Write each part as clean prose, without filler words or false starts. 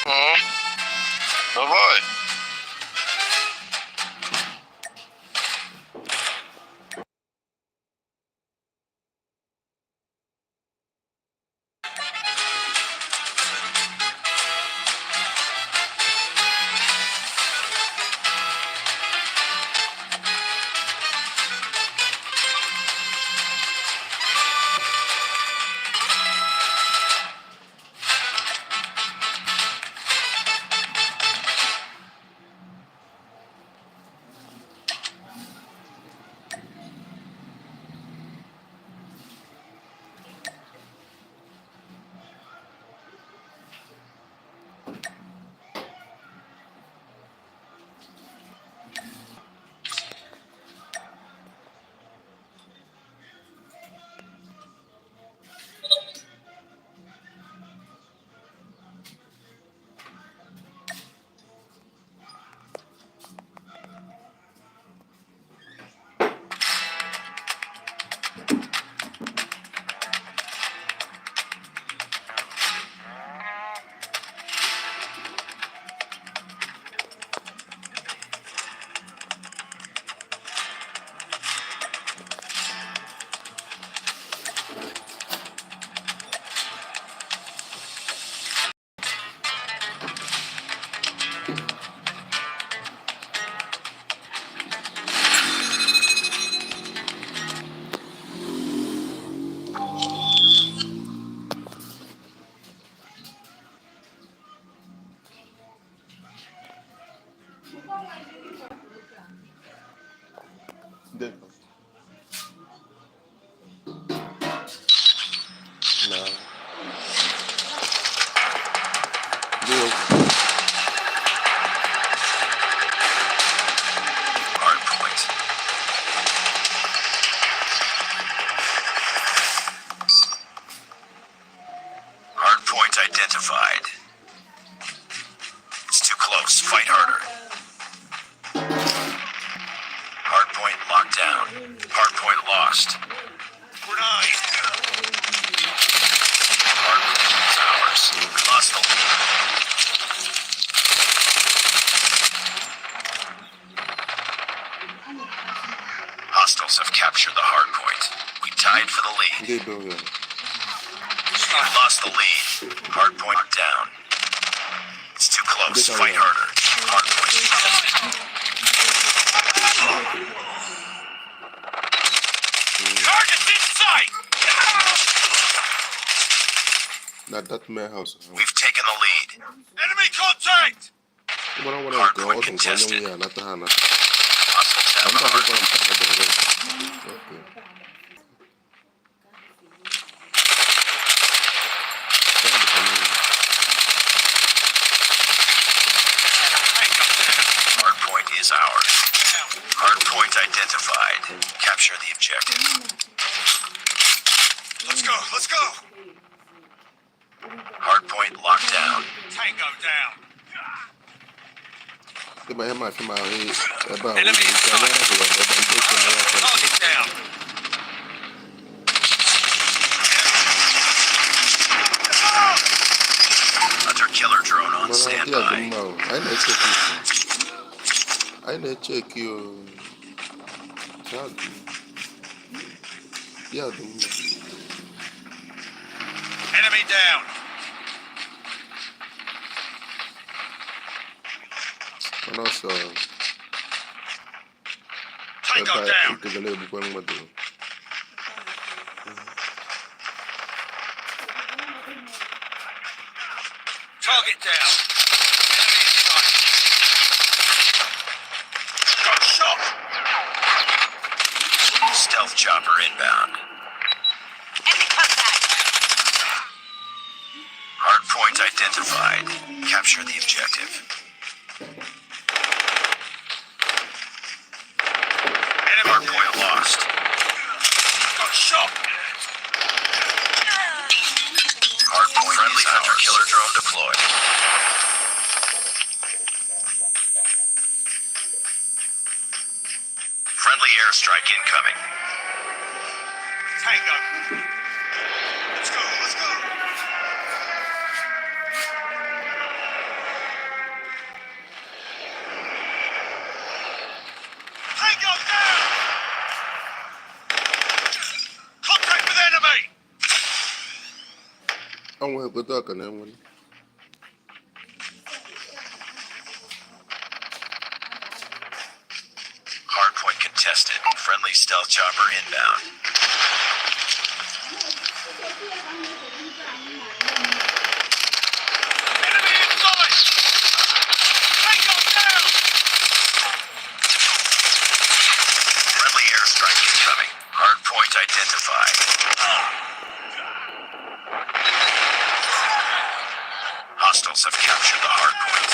М, Давай. Де? На. Де? Hardpoint. Hardpoint identified. It's too close. Fight harder. Hardpoint locked down. Hardpoint lost. Grenade. Hardpoint is ours. We lost the lead. Hostiles have captured the hardpoint. We tied for the lead. Де дорога? We lost the lead. Hardpoint down. It's too close. Fight harder. Hardpoint contested. Target's in sight! Na that my house. We've taken the lead. Enemy contact! Wala ko Hardpoint auto contested. ngonyong ya nataha. Hostiles have the Amta ko hardpoint. mpaha dere. Okay. Hardpoint is ours. Hardpoint identified. Capture the objective. Let's go, let's go! Hardpoint locked down. Tango down. Di ba ma fi ma he eba Enemy wo inside. Target down. Hunter killer drone on standby. I na-check you. Yeah, Enemy down. and also Tango down. itegele bukwa mmadụ. Target down. Enemy in sight. Got shot. Stealth chopper inbound. Enemy contact. Hardpoint identified. Capture the objective. Enemy hardpoint lost. Got shot. Hardpoint friendly hunter killer drone deployed. Friendly airstrike incoming. Tango. Let's go, let's go. kutoka na mwana. Hardpoint contested. Friendly stealth chopper inbound. Enemy inside! Tango down! Friendly airstrike incoming. Hardpoint identified. Hostiles have captured the hardpoint.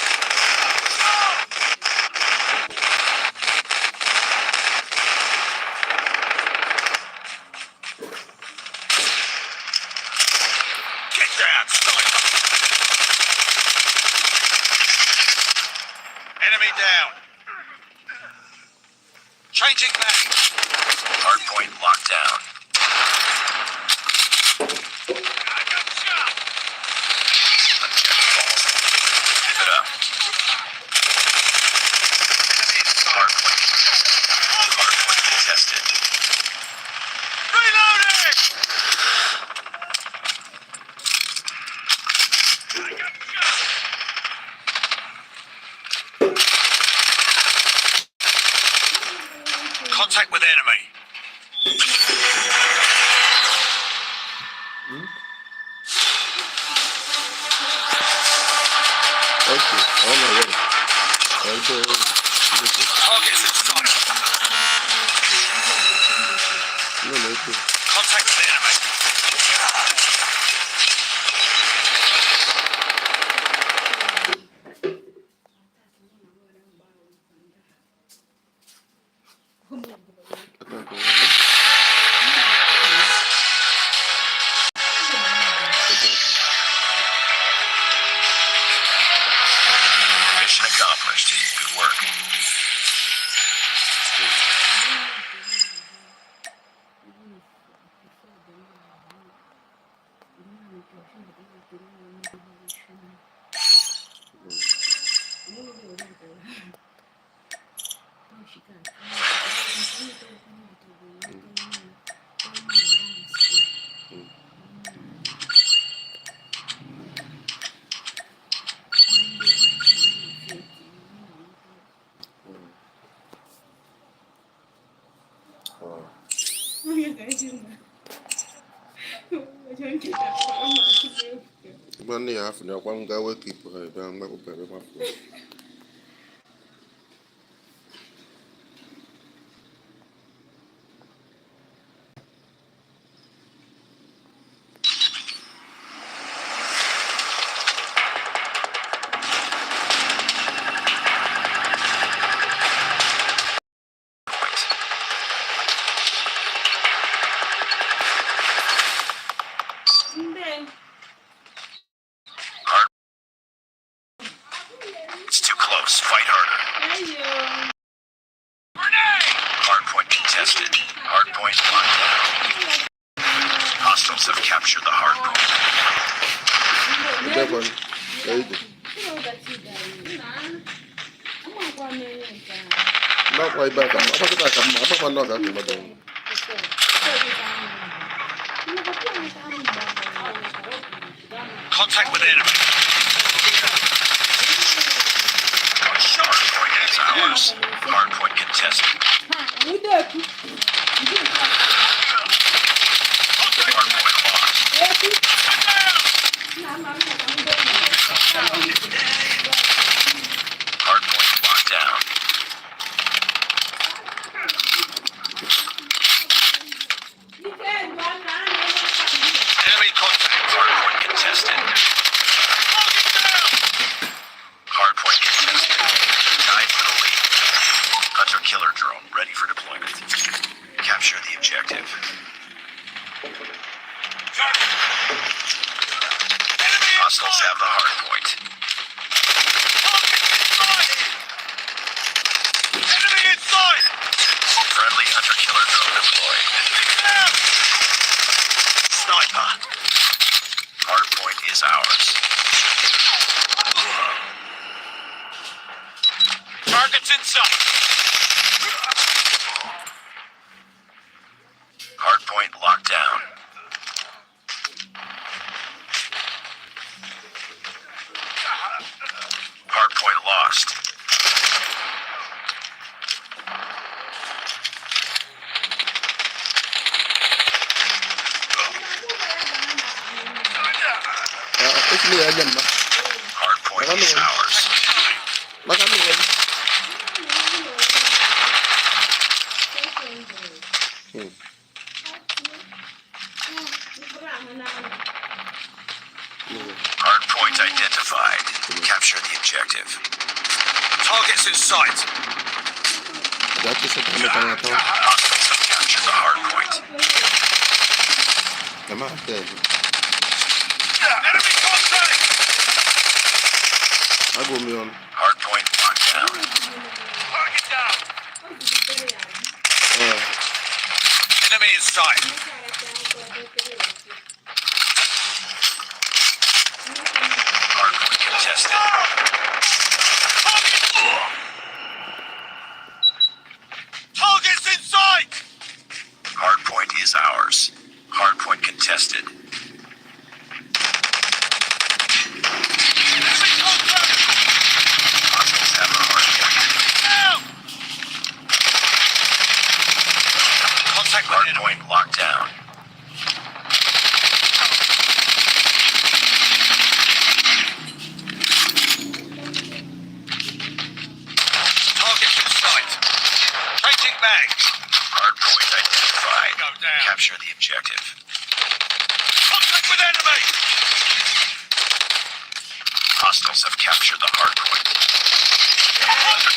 Get down, sniper! Enemy down. Changing back. Hardpoint locked down. I got shot. Objective almost complete. Keep it up. Hardpoint contested. Hardpoint contested. Reloading! I got shot. Contact with enemy. Okay, on my way. Targets in sight. Contact with enemy. Mission accomplished. Good work. Bani ya afu na kwa mga weki po ba ngakupebe mafu. It's too close. Fight harder. Hardpoint contested. Hardpoint locked down. Hostiles have captured the hardpoint. That one. There you go. Not right back. I'm not going to Contact with enemy. Hardpoint is ours. Hardpoint contested. Hardpoint lost. Hardpoint locked down. Enemy contact. Hardpoint contested. Hardpoint contested. Tied for the lead. Hunter killer drone ready for deployment. Capture the objective. Hostiles have the hardpoint. Enemy inside! Friendly hunter killer drone deployed. Sniper. Hardpoint is ours. Targets in sight. Hardpoint locked down. lost. Ini aja mah. Hardpoint is ours. Makan dulu kan. Hardpoint identified. Capture the objective. Targets in sight. Jatuh sama tengah-tengah. Hostiles have captured the hardpoint. Memang ada. Enemy contact! Aku mion. Hardpoint locked down. Target down. Enemy in sight. Hardpoint contested. Targets in sight! Hardpoint is ours. Hardpoint contested. Hostiles have a hardpoint. Contact hardpoint locked down. Target in sight. Changing mag. Hardpoint identified. Go down. Capture the objective. Contact with enemy. Hostiles have captured the hardpoint.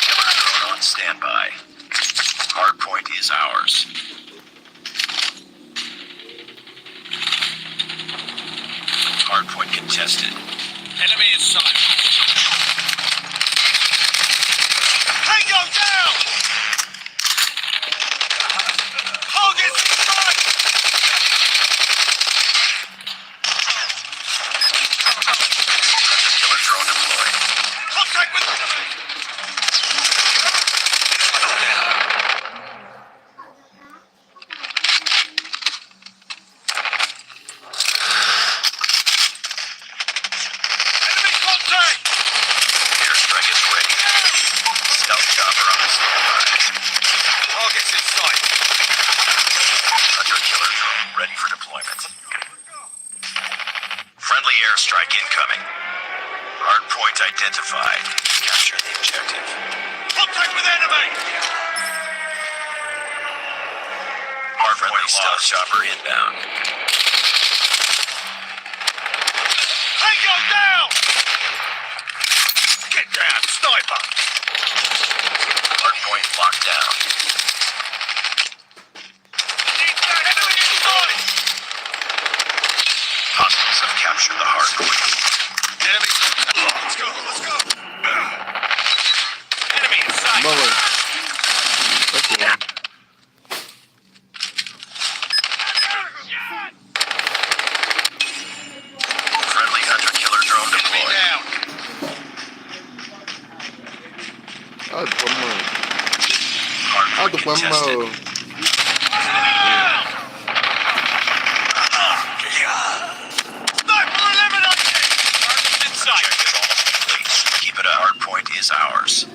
Killer drone on standby. Hardpoint is ours. Hardpoint contested. Enemy in sight. Tango down! Targets in sight! Killer drone deployed. Contact with enemy! Enemy contact! Airstrike is ready. Stealth chopper on standby. Targets in sight. Hunter killer drone ready for deployment. Friendly airstrike incoming. Hardpoint identified. Capture the objective. Contact with enemy! Friendly stealth chopper inbound. Tango down! Get down, sniper! Hardpoint locked down. Enemy in sight! Hostiles have captured the hardpoint. Enemy. Let's go, let's go! Enemy in sight! Bawa. Oke. Friendly hunter killer drone deployed. Down. Aduh, pemau. Hardpoint Aduh, contested. pemau. Sniper eliminated! Target in sight. Objective almost complete. Keep it up. Hardpoint is ours.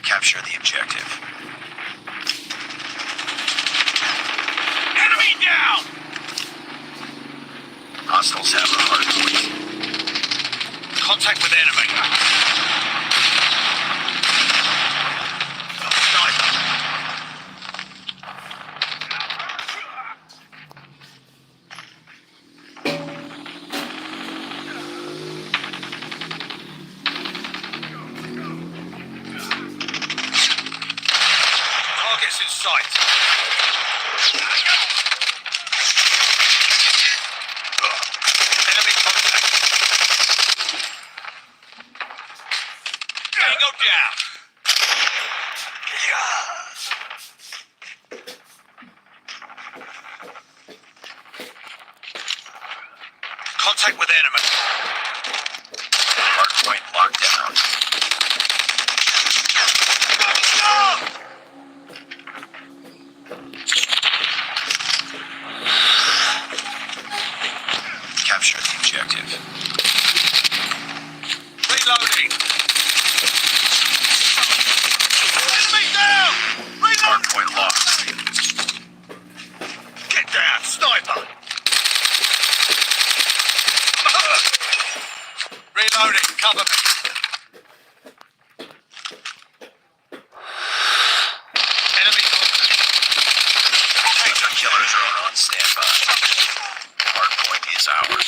Capture the objective. Enemy down! Hostiles have the hardpoint. Contact with enemy. Sniper. Targets in sight. Enemy contact. Tango down. Contact with enemy. Hardpoint locked down. Capture the objective. Reloading. Enemy down. Reload. Hardpoint lost. Get down, sniper. Reloading. Cover me. Enemy contact. Taser killer drone on standby. Hardpoint is ours.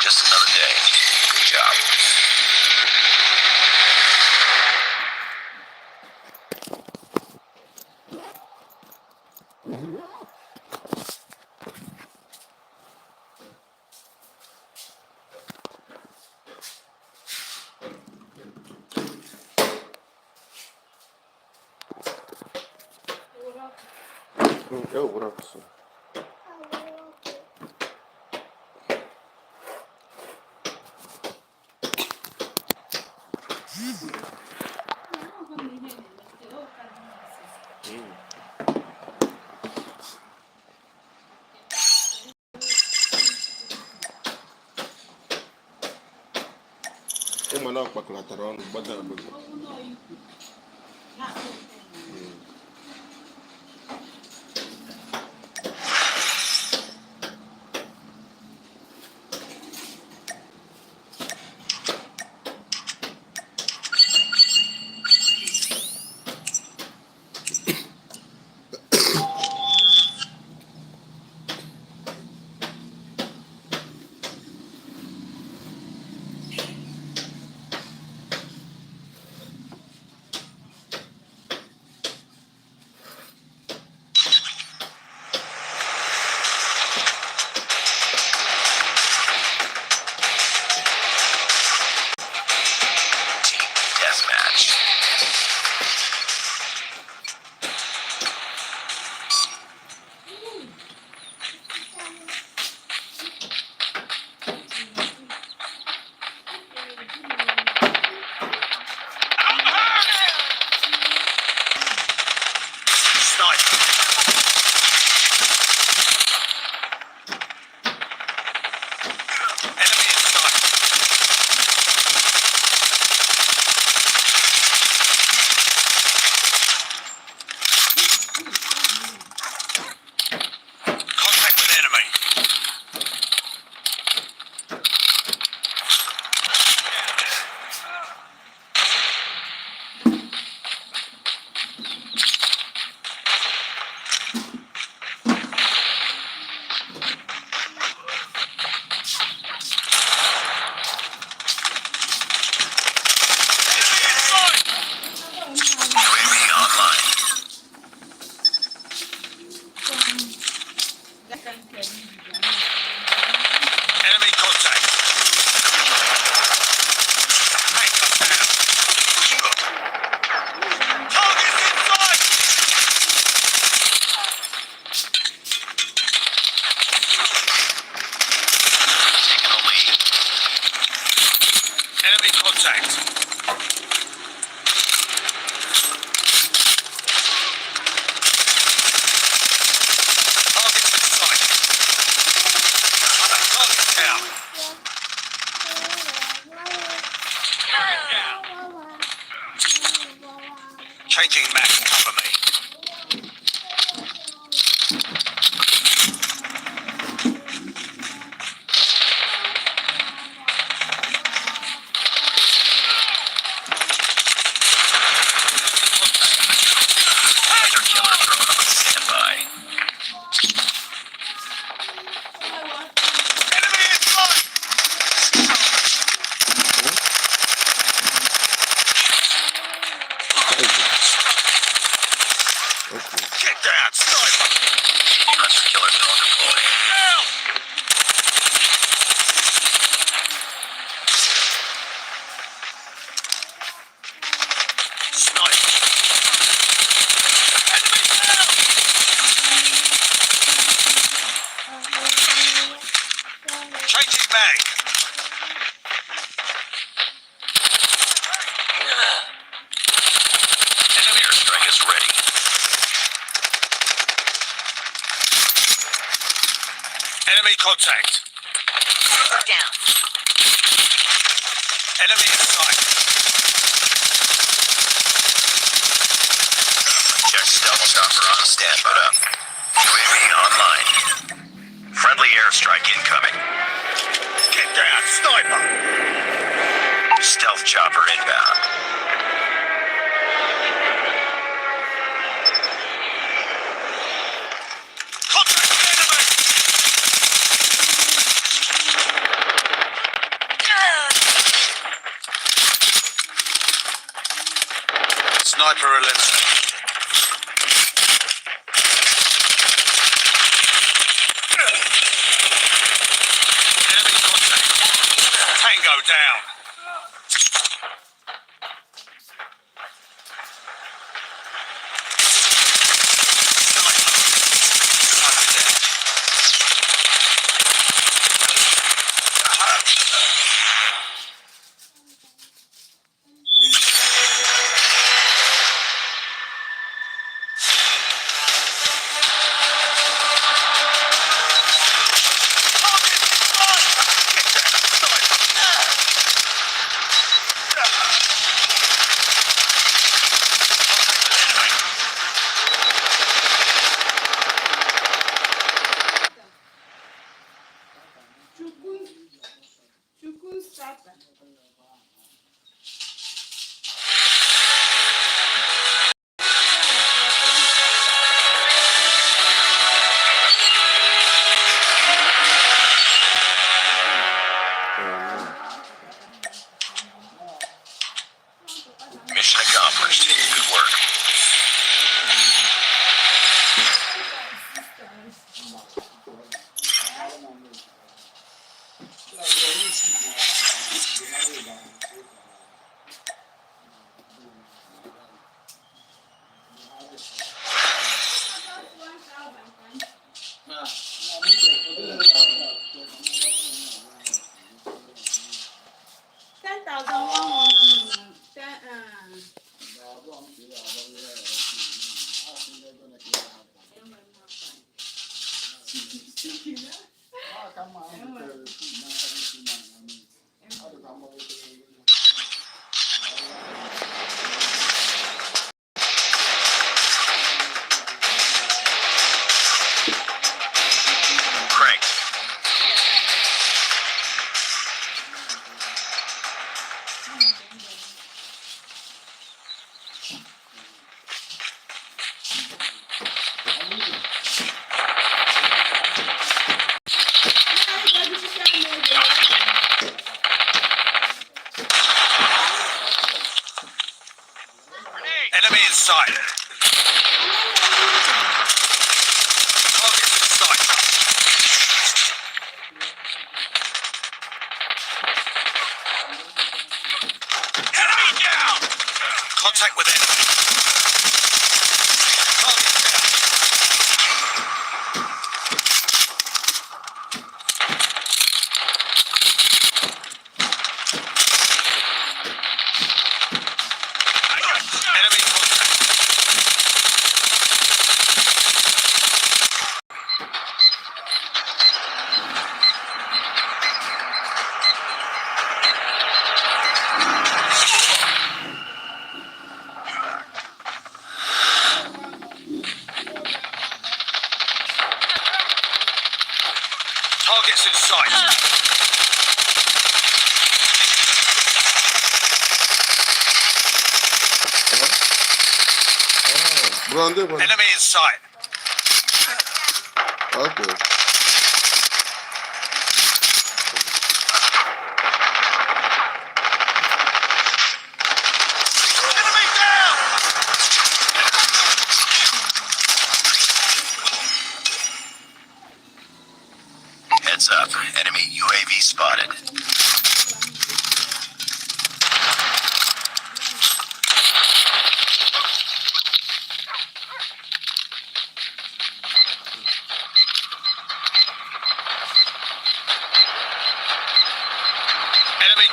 Just another day. Good job. Yo, what up? Uma logo para colateral, bota na boca. Deathmatch. Sniper. Enemy in sight. Contact with enemy. Enemy contact. Handcuffs down. Target's inside. Taking the lead. Enemy contact. Target's in sight. Target down. Changing map, cover me. Taser killer drone on standby. Get down, sniper! Hunter killer drone deployed. Down! Sniper! Enemy down! Changing mag! Enemy airstrike is ready. Enemy contact. Sniper down. Enemy in sight. Check stealth chopper on standby. UAV online. Friendly airstrike incoming. Get down, sniper! Stealth chopper inbound. Contact the enemy! Sniper eliminated. Enemy contact. Tango down. Sniper down. Chukun Strata. Mission accomplished. Good work. Crank. Enemy in sight. Targets in sight. Enemy down! Contact with enemy. Target down. Enemy contact. Targets in sight. Branded one. Enemy in sight. Okay. Enemy down!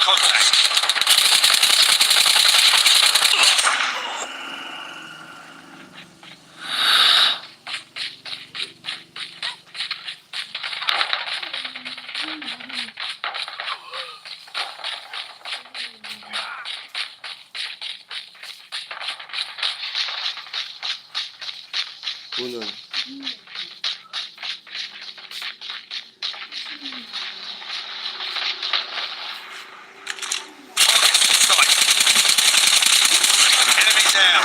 Contact. Bunun. Targets in sight. Enemy down.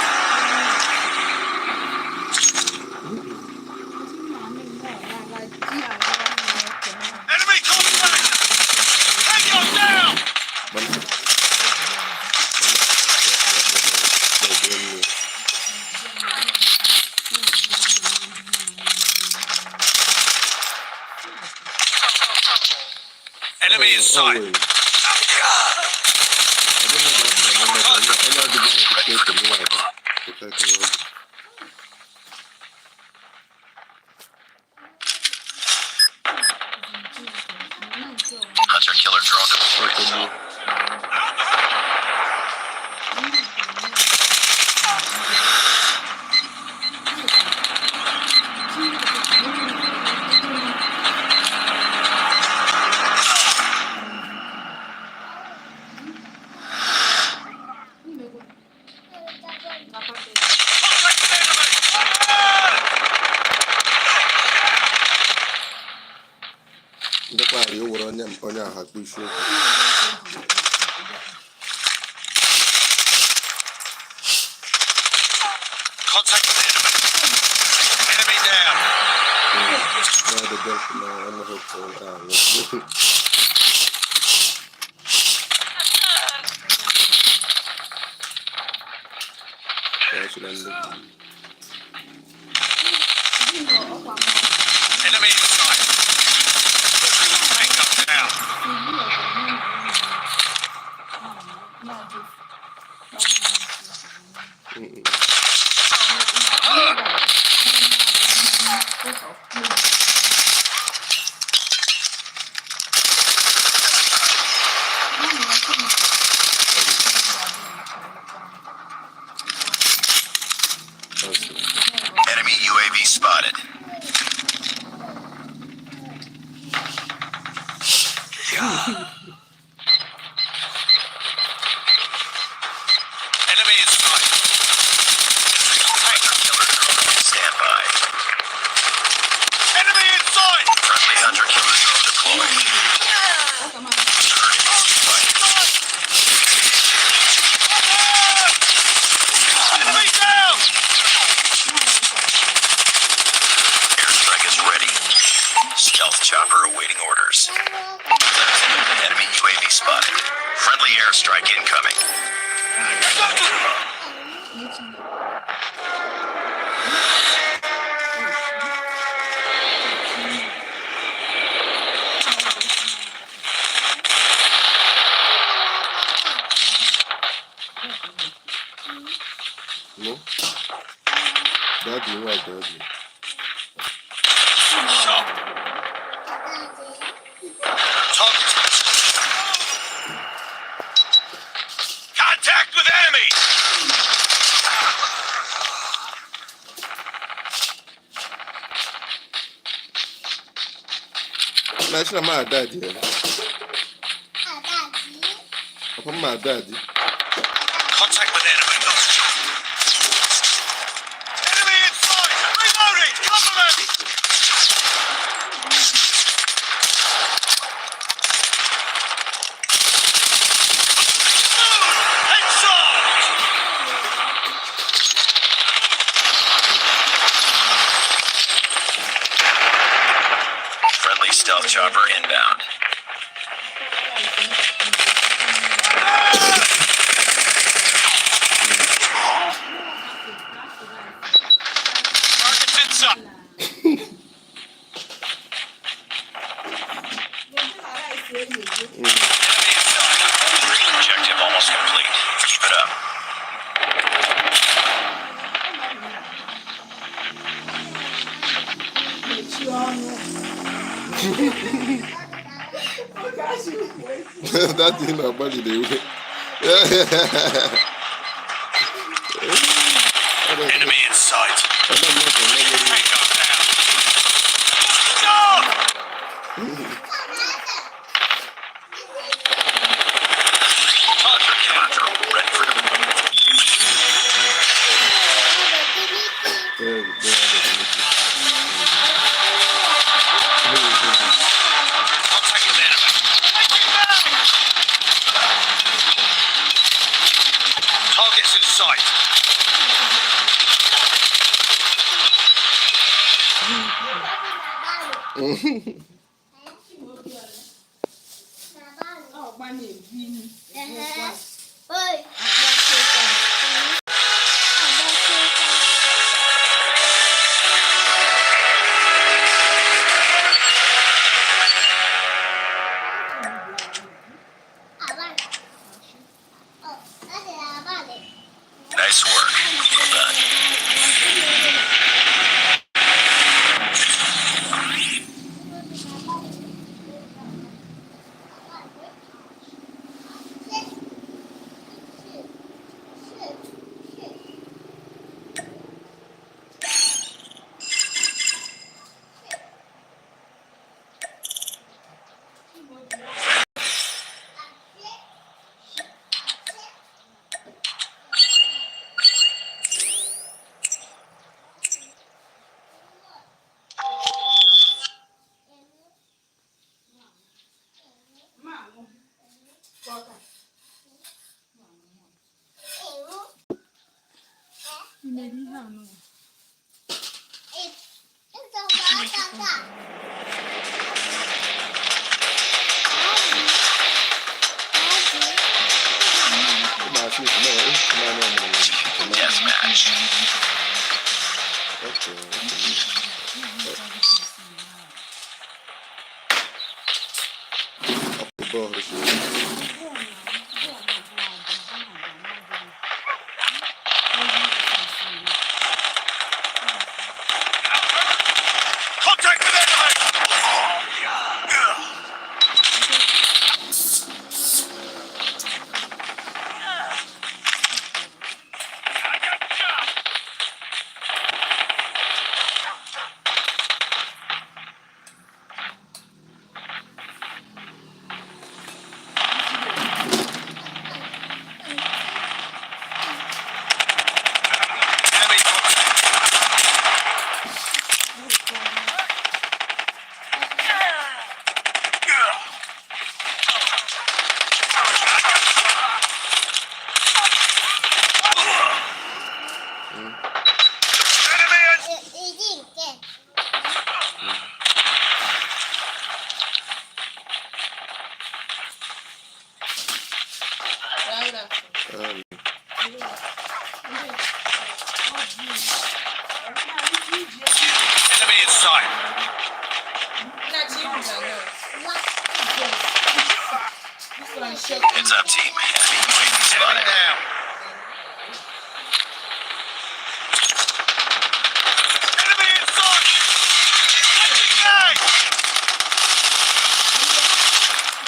Enemy contact. Tango down. Bắn. Enemy in sight. Hunter killer drone deployed. Contact with enemy. Ndakwa ari oworo onye aha kpuchi okwu. Contact with enemy. Enemy down. Na the best na ano ho Enemy in sight. Tango down. Enemy UAV spotted. Enemy in sight. Tango killer drone. Stand by. Enemy in sight. Friendly hunter killer drone deployed. Enemy down. Airstrike is ready. Stealth chopper awaiting orders. Enemy UAV spotted. Friendly airstrike incoming. No? Daddy, why daddy? Shot. Target. Contact with enemy. Na shi na ma daddy. Papa ma daddy. Contact with enemy. Enemy in sight. Reloading. Cover me. Friendly stealth chopper inbound. Target's inside. Enemy inside. Objective almost complete. Keep it up. That thing nobody do. Enemy in sight. Tango down. Hunter counter ready for deployment. Contact with enemy. Targets in sight. Nice work. Well done. Deathmatch. Contact with enemy. Enemy contact. Enemy in. Enemy in sight. Heads up, team. Enemy UAV spotted. Down. Enemy in sight. Taking aim.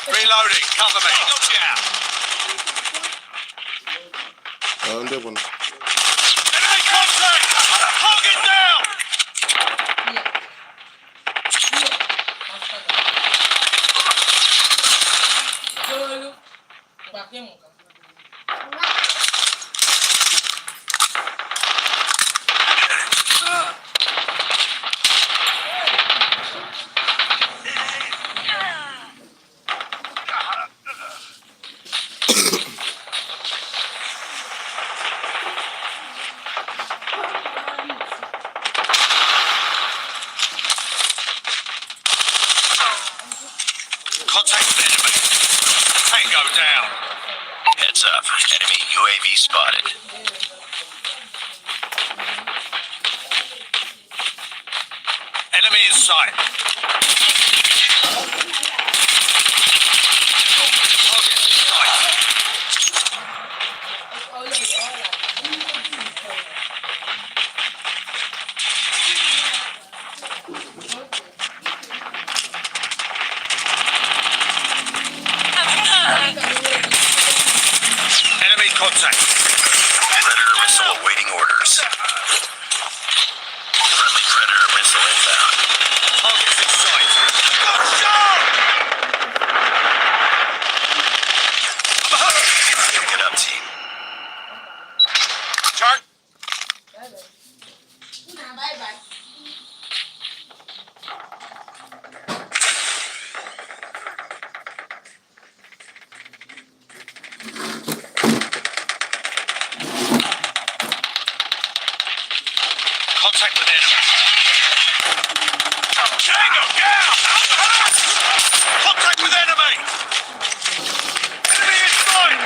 Reloading. Cover me. Look out. That one. Enemy contact. Target down. Contact with enemy. Tango down. Heads up. Enemy UAV spotted. Enemy in sight. Target in sight. contact. Predator missile awaiting orders. Friendly Predator missile inbound. Targets in sight. Got shot! I'm hurt! Pick it up, team. Target. Contact with enemy. Tango down! Contact with enemy! Enemy inside!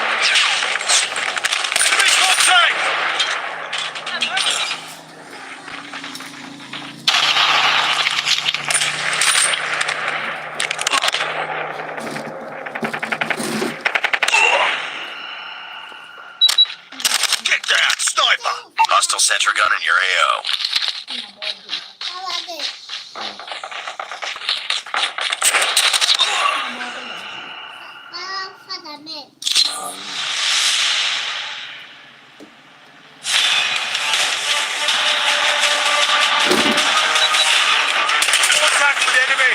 Enemy contact! Get down, sniper! Hostile sentry gun in your AO. Contact with enemy!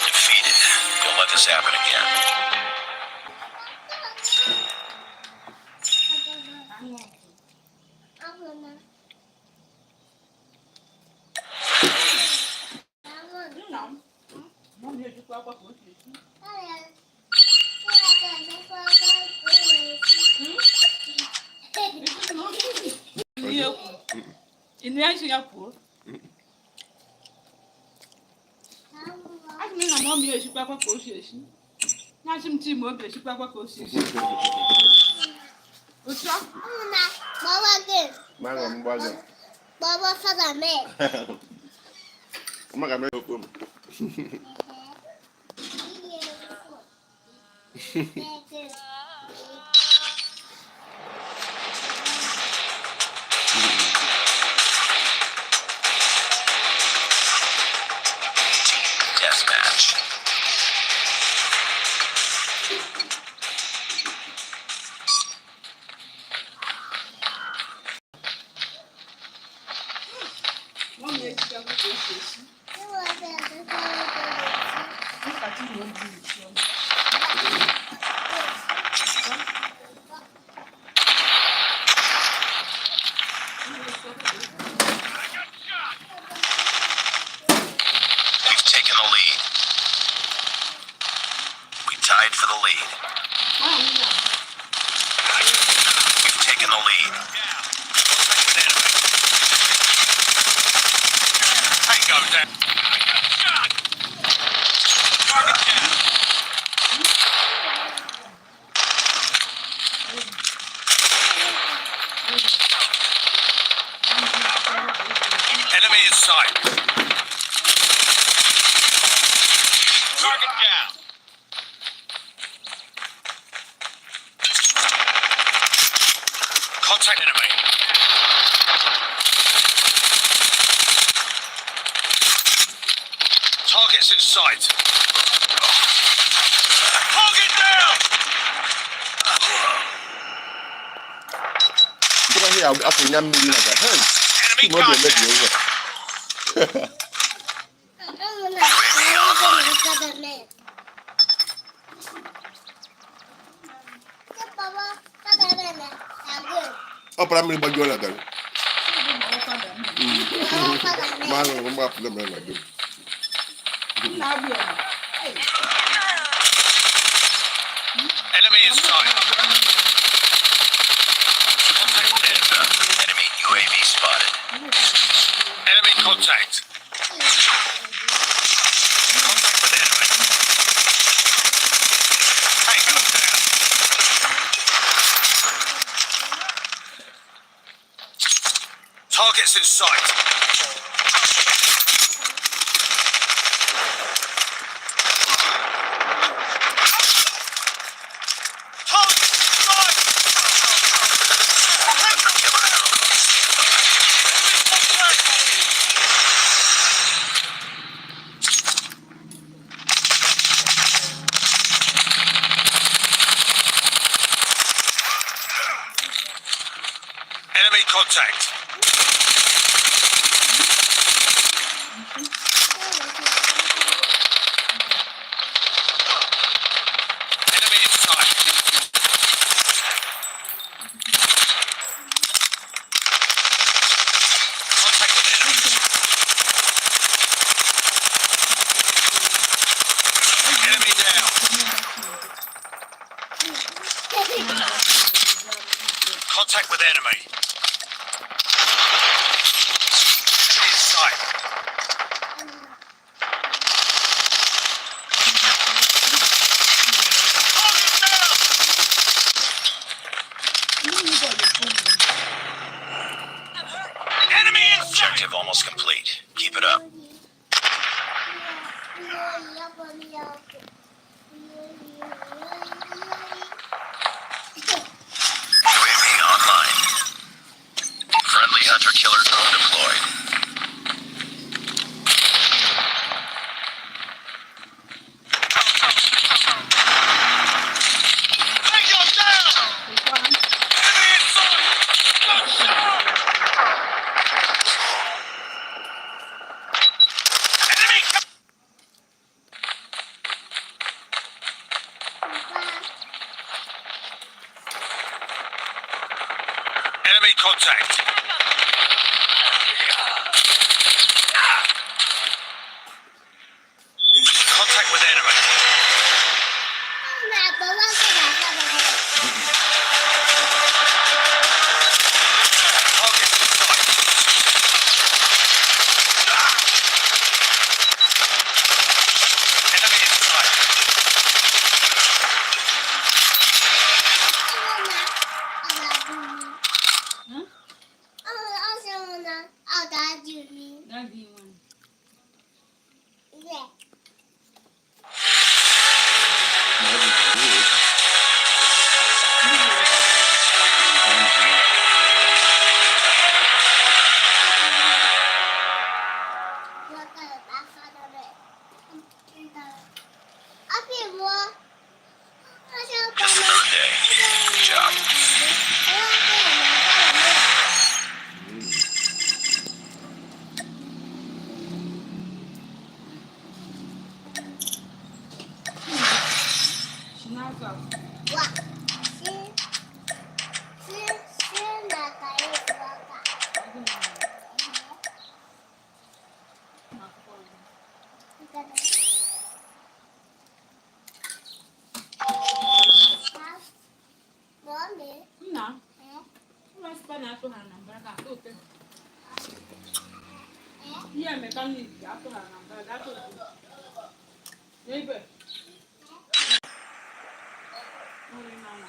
Defeated. Don't let this happen again. Ini yang Singapura. Aku ni nak mau mi esi papa ko si esi. Na sim ti mo be esi papa ko si esi. Ocha? Manga mbaga. Baba Sadame. Manga me okum. Deathmatch. Mo mi esi papa ko si esi. Ni ka ti mo di esi. We've taken the lead. We tied for the lead. We've taken the lead. Tango down. Target down. Enemy in sight. Target down. Contact enemy. Targets in sight. Target down. Kira hiya aku nyam mili naga. Hey. Enemy Mo be me contact. di over. Opera mi bajo la gal. Manga mba problem na do. Enemy in sight. Contact enemy. Enemy UAV spotted. Enemy contact. Targets in sight. Targets in sight. Hunter killer drone on standby. Enemy contact. Enemy in sight. Contact with enemy. Enemy down. Contact with enemy. Enemy in sight. Target down. Enemy in sight. Objective almost complete. Keep it up. UAV online. Friendly hunter killer drone deployed. Tango down. Enemy in sight. Enemy. Enemy contact. Contact with enemy. Target in sight. Enemy in sight. Daddy one. Just another day. Good job. Schnauz auf. Nna, nwa Spanish atụghara na mbara ka atụ ote. Ihe mekaniki atụghara na mbara ga atụ ote. Ebe. Nri n'ala.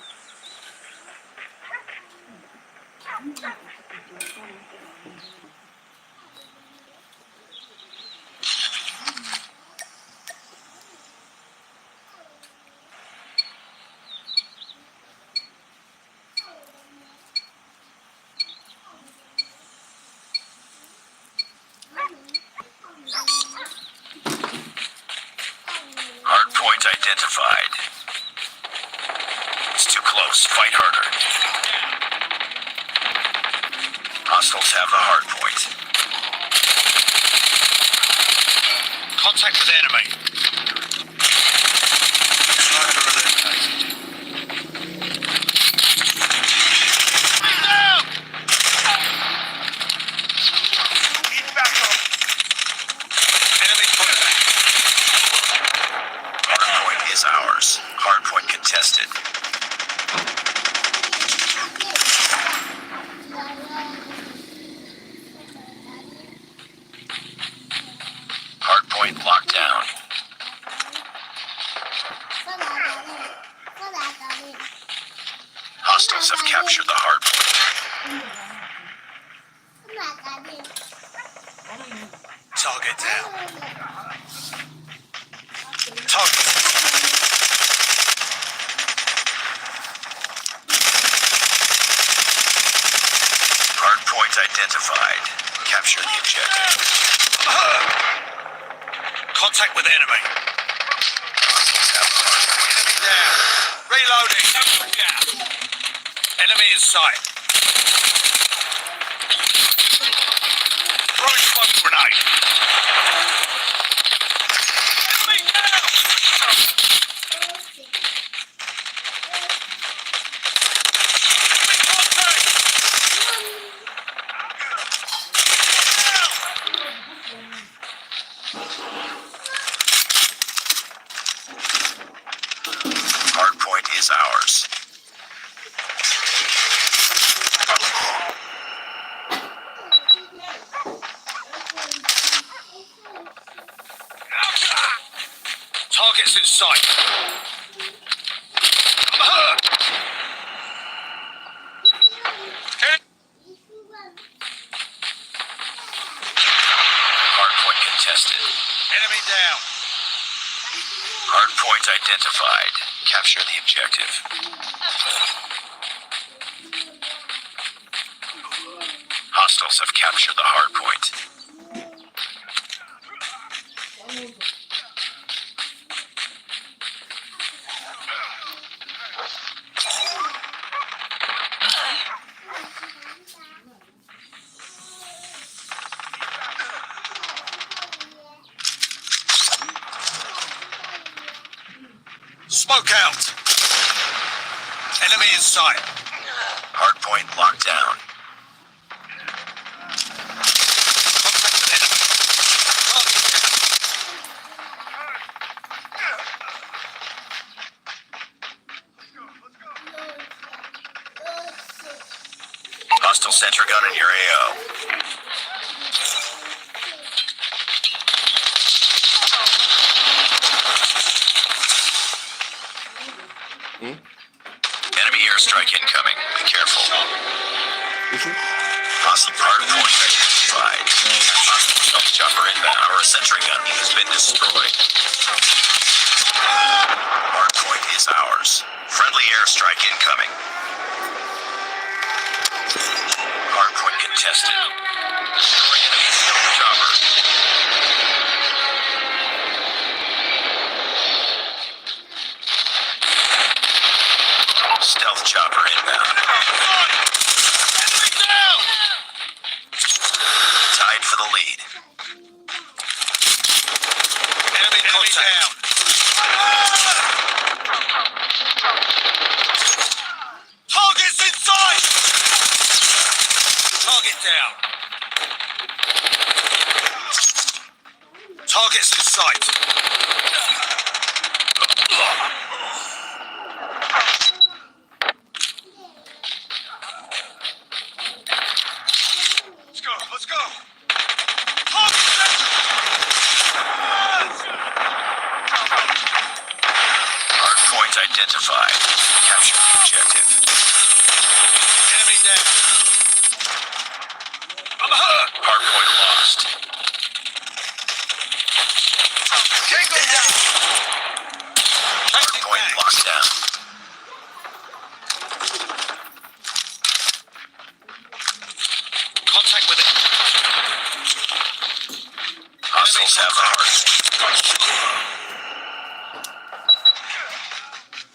Hardpoint identified. It's too close. Fight harder. Hostiles have the hardpoint. Contact with enemy. Down! Need backup. Enemy contact. Hardpoint is ours. Hardpoint contested. Hardpoint locked down. Hostiles have captured the hardpoint. Target down. Target. Hard point identified. Capture the objective. Contact with enemy. Enemy down. Reloading. Enemy in sight. Throwing smoke grenade. Enemy down. Enemy contact. Hard point is ours. Targets in sight. I'm hurt. Hard point contested. Enemy down. Hard point identified. Capture the objective. Hostiles have captured the hard point. Smoke out. Enemy in sight. Hard point locked down. Contact with enemy. Hostile sentry gun in your AO. Enemy airstrike incoming. Be careful. Hostile hard point identified. Hostile stealth chopper inbound. Our sentry gun has been destroyed. Hard point is ours. Friendly airstrike incoming. Hard point contested. Destroy enemy stealth chopper. Stealth chopper inbound. Enemy down! Tied for the lead. Enemy down. Target's in sight! Target down. Target's in sight. Let's go. Hard point identified. Capture the objective. Enemy down. I'm hurt. Hard point lost. Tango down. Hard point locked down. Contact with it. Hostiles have the hard point.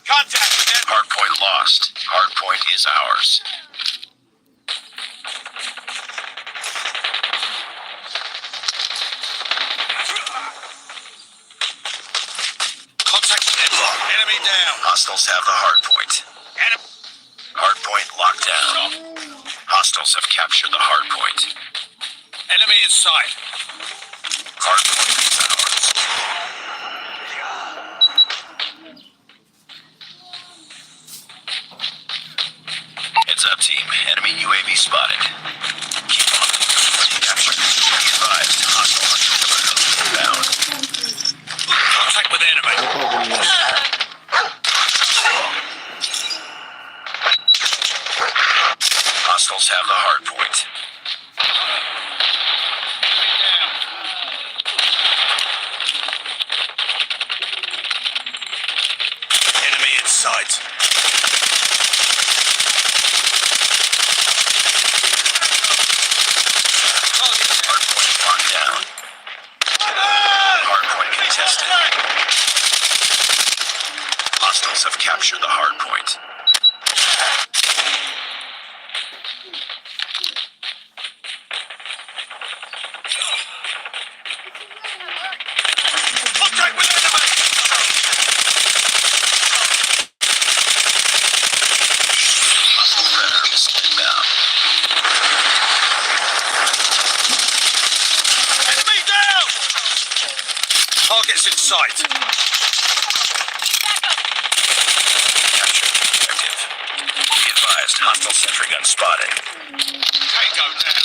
Contact with it. Hard point lost. Hard point is ours. Contact with it. Enemy down. Hostiles have the hard point. Hard point locked down. Hostiles have captured the hard point. Enemy in sight. Hard point is ours. Heads up, team. Enemy UAV spotted. Keep on. Capture. Be advised. Hostile inbound. Contact with enemy. Hostiles have the hard point. sight. Hardpoint locked down. Hardpoint contested. Hostiles have captured the hardpoint. Contact with enemy! Hostile predator missile inbound. Enemy down! Targets in sight. Capture the objective. Be advised, hostile sentry gun spotted. Tango down.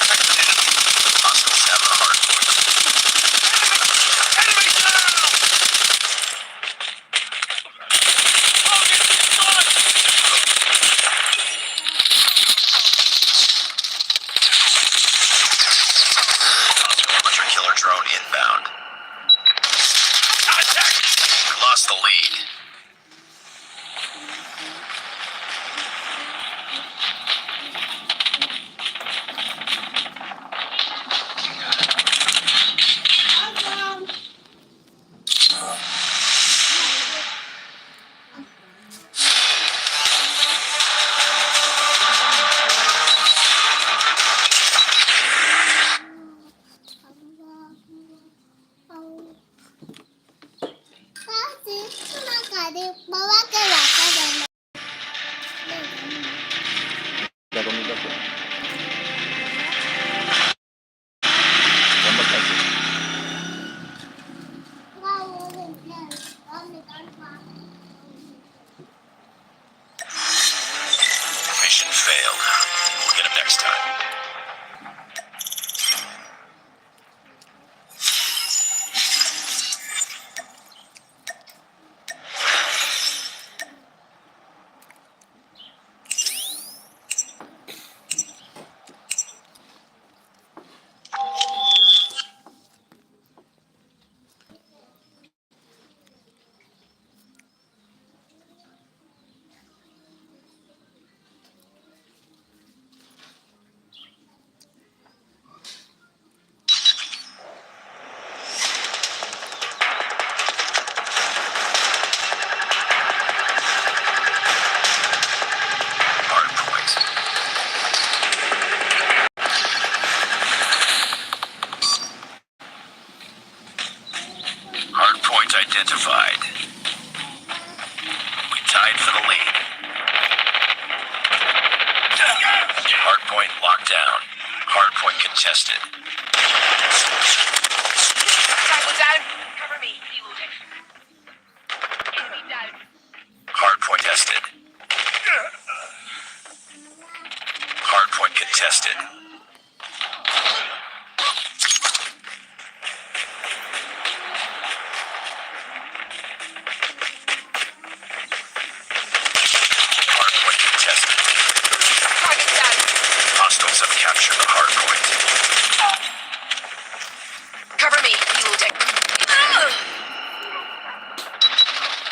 Contact with enemy. Hostiles have the hardpoint. Enemy down! Targets in sight! Hostile hunter killer drone inbound. Attack! We lost the lead. Bawa ke laka dan Jaga muda tu. Gambar kasih. Mission failed. We'll get him next time. Hardpoint. Hardpoint identified. We tied for the lead. Hardpoint locked down. Hardpoint contested. Tango down. Cover me. Reloading. Enemy down. Hardpoint tested. Hardpoint contested. Hardpoint contested. Target down. Hostiles have captured the hardpoint. Cover me. Reloading.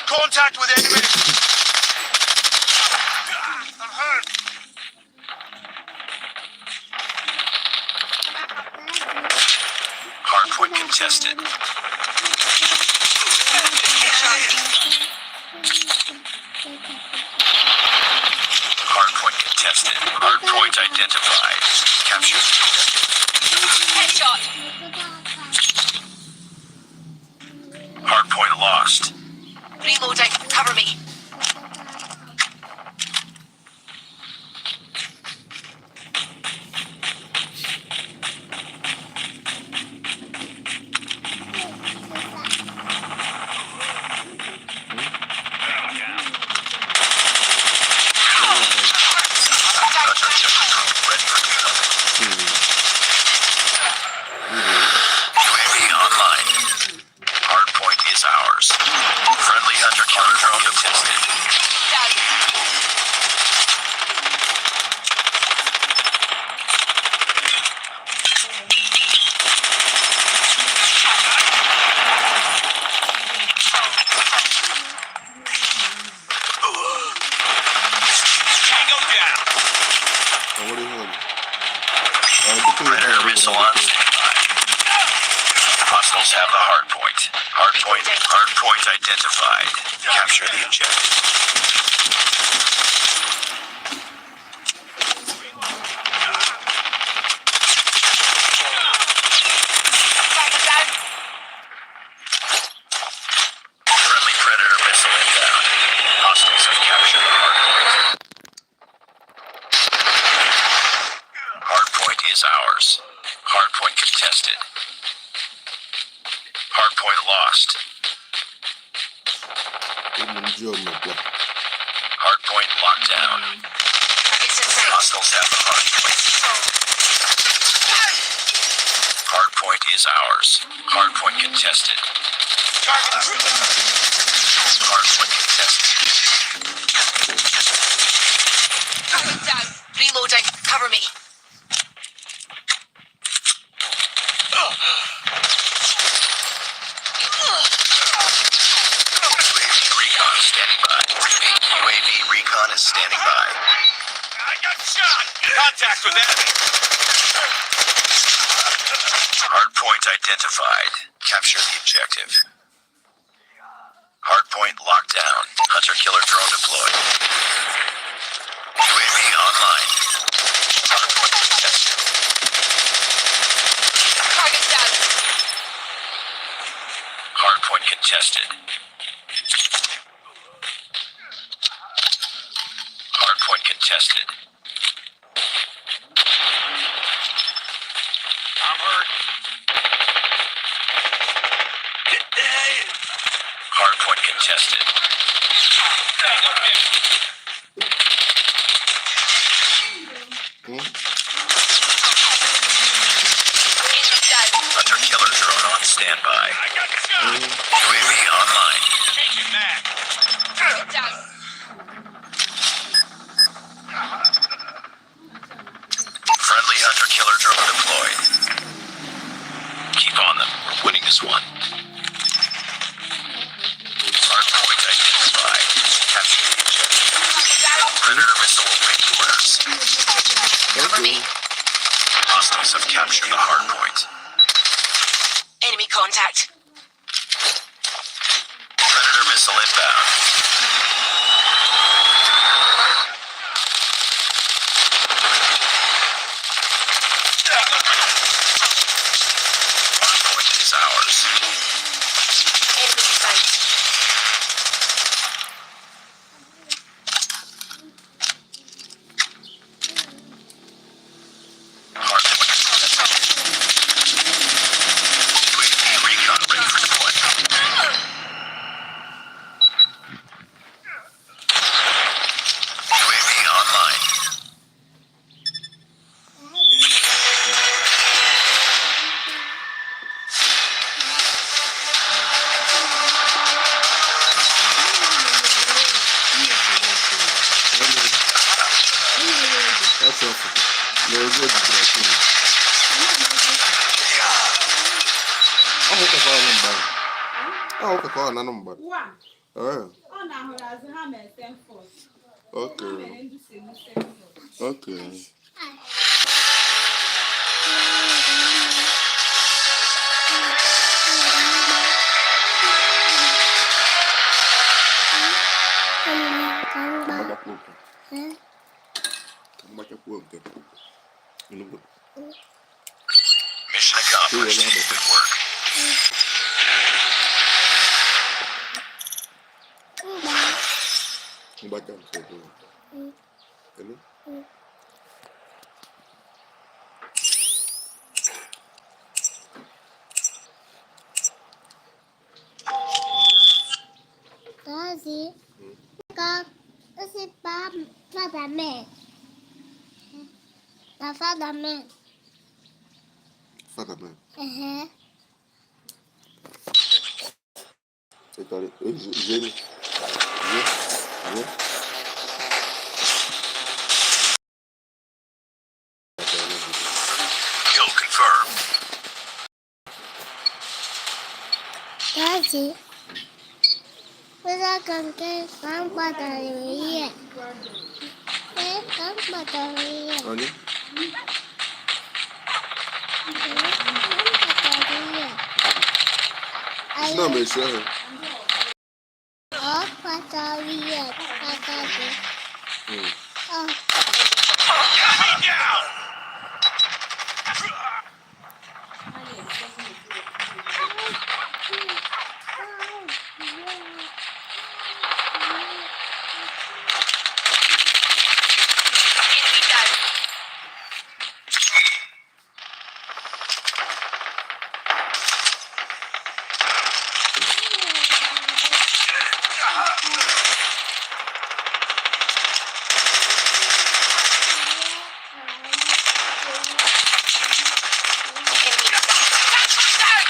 Contact with enemy. I'm hurt. Hardpoint contested. Hardpoint contested. Hardpoint identified. Capture the objective. Headshot. Hardpoint lost. Reloading. Cover me. Hunter killer drone ready for deployment. UAV online. Hardpoint is ours. Hostiles have the hard point. Hard point identified. Capture the objective. Tango down. Friendly Predator missile inbound. Hostiles have captured the hard point. Hard point is ours. Hard point contested. Hard point lost. Hard point locked down. Targets in sight. Hostiles have the hard point. Hard point is ours. Hard point contested. Hard point contested. Target down. Reloading. Cover me. UAV recon standing by. UAV recon is standing by. I got shot! Contact with enemy! Hard point identified. Capture the objective. Hard point locked down. Hunter-killer drone deployed. UAV online. Hard point contested. Target down. Hard point contested. Hard point contested. I'm hurt. Hard point contested. Enemy down. Hunter-killer drone on standby. UAV online. Target down. Friendly hunter-killer drone deployed. Keep on them. We're winning this one. Hard point identified. Capture the objective. Predator missile awaiting orders. Cover me. Hostiles have captured the hard point. Enemy contact. Predator missile inbound. Hard point is ours. Enemy in sight. Hard point is UAV recon ready for deployment. UAV online. That's awesome. No, it's good. Na number. Wa, Oh, ọ na-ahụrụ azụ ha mere Stanford. Ha okay. mere ndị si na Stanford. Okay. Mission accomplished. Good work. Có gì? Con sẽ ba ba mẹ. Là ba mẹ. Father man. C'est allé. J'ai. Kill confirmed. Có gì? Bây giờ cần cái con bà đời cái con bà đời Allez. No, mais sure. Oh, pataria, pataria. Oh, Enemy down! Enemy down. Enemy down. Down.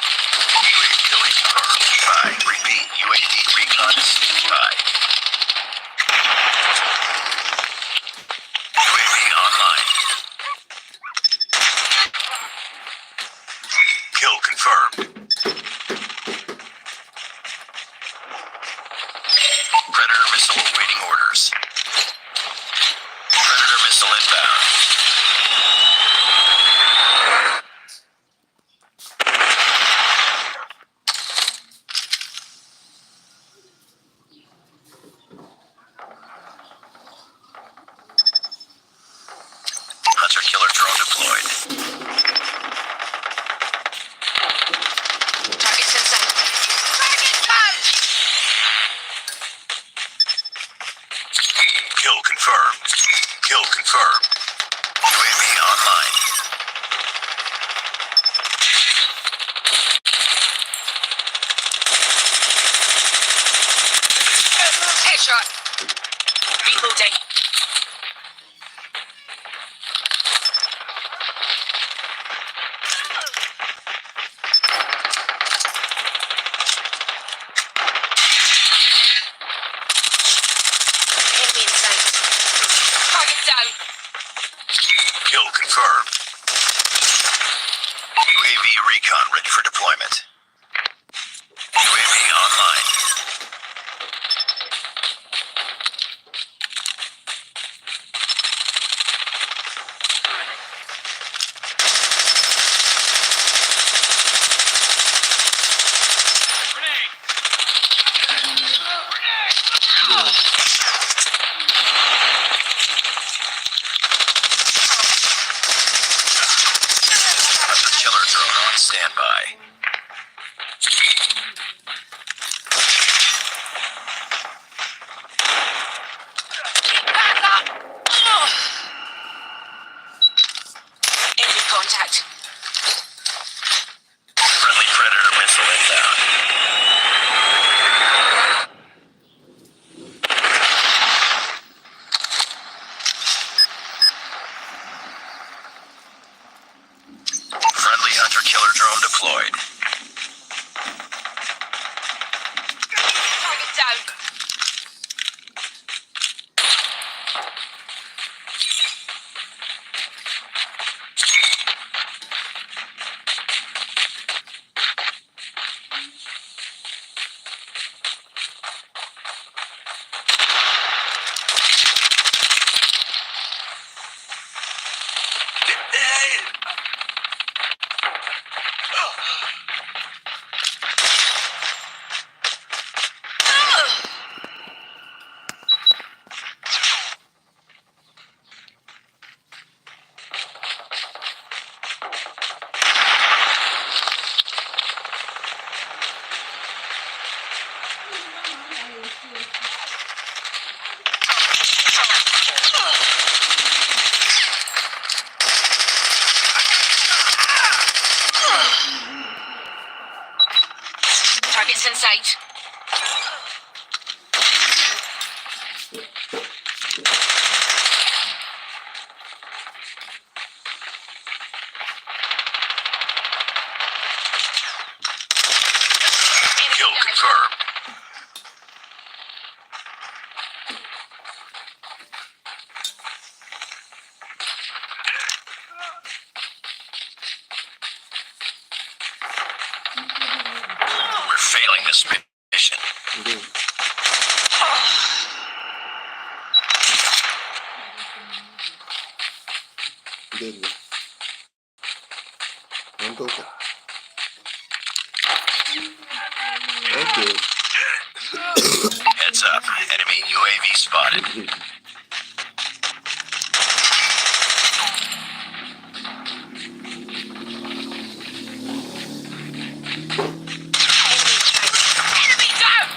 UAV confirmed. Bye. Repeat. UAV recon standby. UAV online. Kill confirmed. Predator missile awaiting orders. Predator missile inbound. Hunter killer drone deployed. Targets in sight. Target down. Kill confirmed. Kill confirmed. UAV online. Headshot. Reloading. Enemy in sight. Target down. Kill confirmed. UAV recon ready for deployment. UAV online. Hunter killer drone on standby. Back up. Ugh. Enemy contact. Friendly predator missile inbound. Friendly hunter killer drone deployed. Target down. Targets in sight. Kill confirmed. We're failing this mission. Indeed. Indeed. I'm talking. Okay. Heads up. Enemy UAV spotted. Enemy down!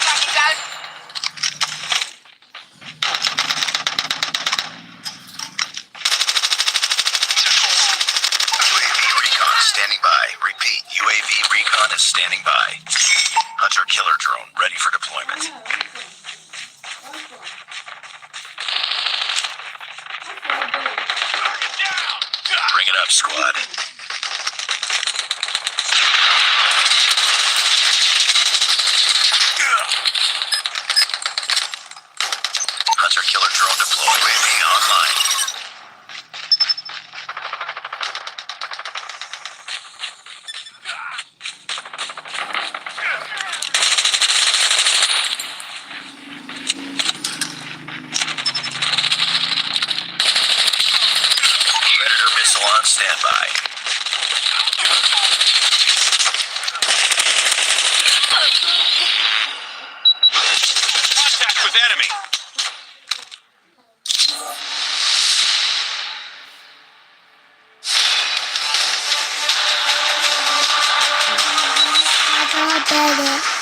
Target down. UAV recon standing by. Repeat, UAV recon is standing by. Hunter killer drone ready for deployment. Bring it up, squad. Hunter killer drone deployed. UAV online. Predator missile on standby. Contact with enemy. Ada.